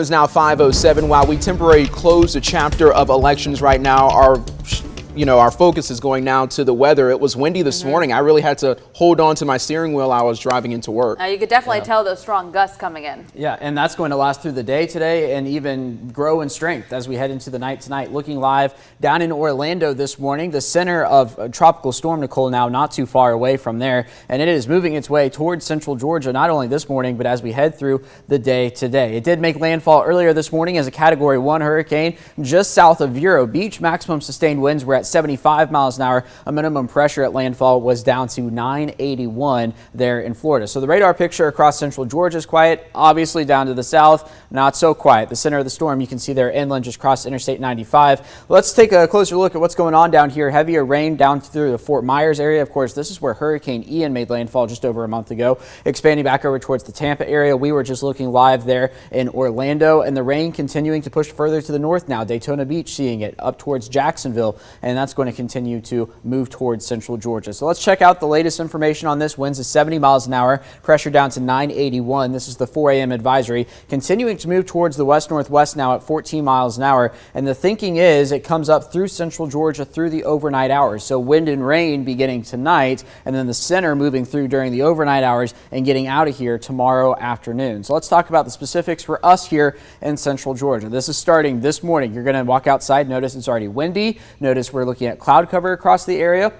It's now 5:07. While we temporarily close the chapter of elections right now, our focus is going now to the weather. It was windy this morning. I really had to hold on to my steering wheel while I was driving into work. Now you could definitely tell those strong gusts coming in. Yeah, and that's going to last through the day today and even grow in strength as we head into the night tonight. Looking live down in Orlando this morning, the center of Tropical Storm Nicole now not too far away from there, and it is moving its way towards central Georgia not only this morning but as we head through the day today. It did make landfall earlier this morning as a Category 1 hurricane just south of Vero Beach. Maximum sustained winds were at 75 miles an hour. A minimum pressure at landfall was down to 981 there in Florida. So the radar picture across central Georgia is quiet. Obviously down to the south, not so quiet. The center of the storm you can see there inland just crossed Interstate 95. Let's take a closer look at what's going on down here. Heavier rain down through the Fort Myers area. Of course, this is where Hurricane Ian made landfall just over a month ago. Expanding back over towards the Tampa area. We were just looking live there in Orlando, and the rain continuing to push further to the north now. Daytona Beach seeing it up towards Jacksonville, and that's going to continue to move towards central Georgia. So let's check out the latest information on this. Winds is 70 miles an hour, pressure down to 981. This is the 4 a.m. advisory. Continuing to move towards the west-northwest now at 14 miles an hour. And the thinking is it comes up through central Georgia through the overnight hours. So wind and rain beginning tonight, and then the center moving through during the overnight hours and getting out of here tomorrow afternoon. So let's talk about the specifics for us here in central Georgia. This is starting this morning. You're going to walk outside. Notice it's already windy. Notice we're looking at cloud cover across the area.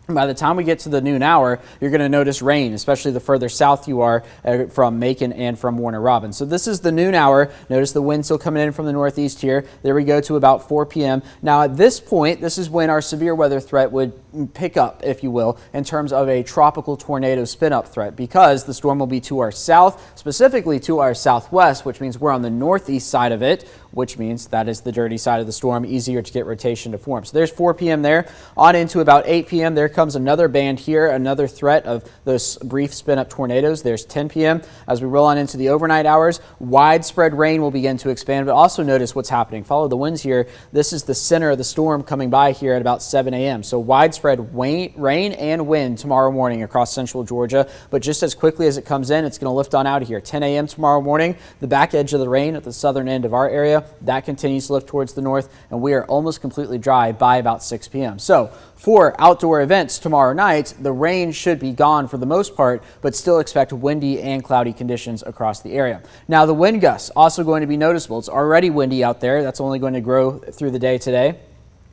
By the time we get to the noon hour, you're going to notice rain, especially the further south you are from Macon and from Warner Robins. So this is the noon hour. Notice the wind still coming in from the northeast here. There we go to about 4 p.m. Now at this point, this is when our severe weather threat would pick up, if you will, in terms of a tropical tornado spin-up threat, because the storm will be to our south, specifically to our southwest, which means we're on the northeast side of it, which means that is the dirty side of the storm, easier to get rotation to form. So there's 4 p.m. there. On into about 8 p.m. There comes another band here, another threat of those brief spin-up tornadoes. There's 10 p.m. As we roll on into the overnight hours, widespread rain will begin to expand, but also notice what's happening. Follow the winds here. This is the center of the storm coming by here at about 7 a.m. So widespread rain and wind tomorrow morning across central Georgia, but just as quickly as it comes in, it's going to lift on out of here. 10 a.m. tomorrow morning, the back edge of the rain at the southern end of our area, that continues to lift towards the north, and we are almost completely dry by about 6 p.m. So for outdoor events tomorrow night, the rain should be gone for the most part, but still expect windy and cloudy conditions across the area. Now the wind gusts also going to be noticeable. It's already windy out there. That's only going to grow through the day today.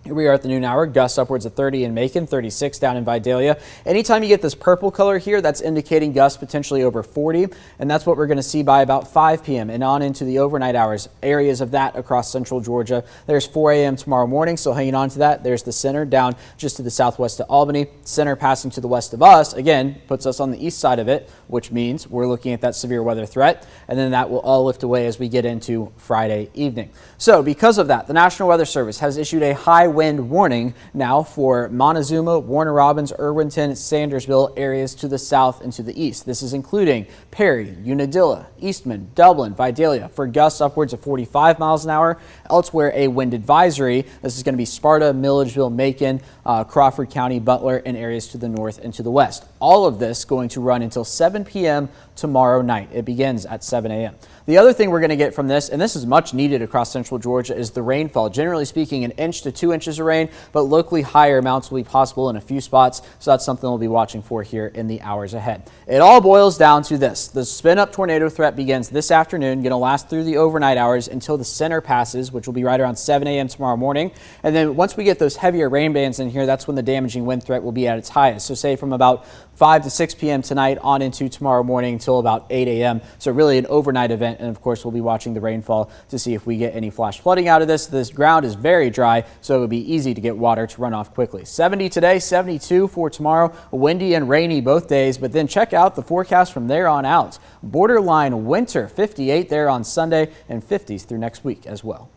Here we are at the noon hour, gusts upwards of 30 in Macon, 36 down in Vidalia. Anytime you get this purple color here, that's indicating gusts potentially over 40, and that's what we're going to see by about 5 p.m. and on into the overnight hours. Areas of that across central Georgia. There's 4 a.m. tomorrow morning, so hanging on to that. There's the center down just to the southwest of Albany. Center passing to the west of us, again, puts us on the east side of it, which means we're looking at that severe weather threat, and then that will all lift away as we get into Friday evening. So because of that, the National Weather Service has issued a high wind warning now for Montezuma, Warner Robins, Irwinton, Sandersville areas to the south and to the east. This is including Perry, Unadilla, Eastman, Dublin, Vidalia for gusts upwards of 45 miles an hour. Elsewhere, a wind advisory. This is going to be Sparta, Milledgeville, Macon, Crawford County, Butler, and areas to the north and to the west. All of this going to run until 7 p.m. tomorrow night. It begins at 7 a.m. The other thing we're going to get from this, and this is much needed across central Georgia, is the rainfall. Generally speaking, 1 inch to 2 inches of rain, but locally higher amounts will be possible in a few spots. So that's something we'll be watching for here in the hours ahead. It all boils down to this. The spin-up tornado threat begins this afternoon, going to last through the overnight hours until the center passes, which will be right around 7 a.m. tomorrow morning. And then once we get those heavier rain bands in here, that's when the damaging wind threat will be at its highest. So say from about 5 to 6 p.m. tonight on into tomorrow morning until about 8 a.m. So really an overnight event. And of course, we'll be watching the rainfall to see if we get any flash flooding out of this. This ground is very dry, so it would be easy to get water to run off quickly. 70 today, 72 for tomorrow. Windy and rainy both days, but then check out the forecast from there on out. Borderline winter, 58 there on Sunday and 50s through next week as well.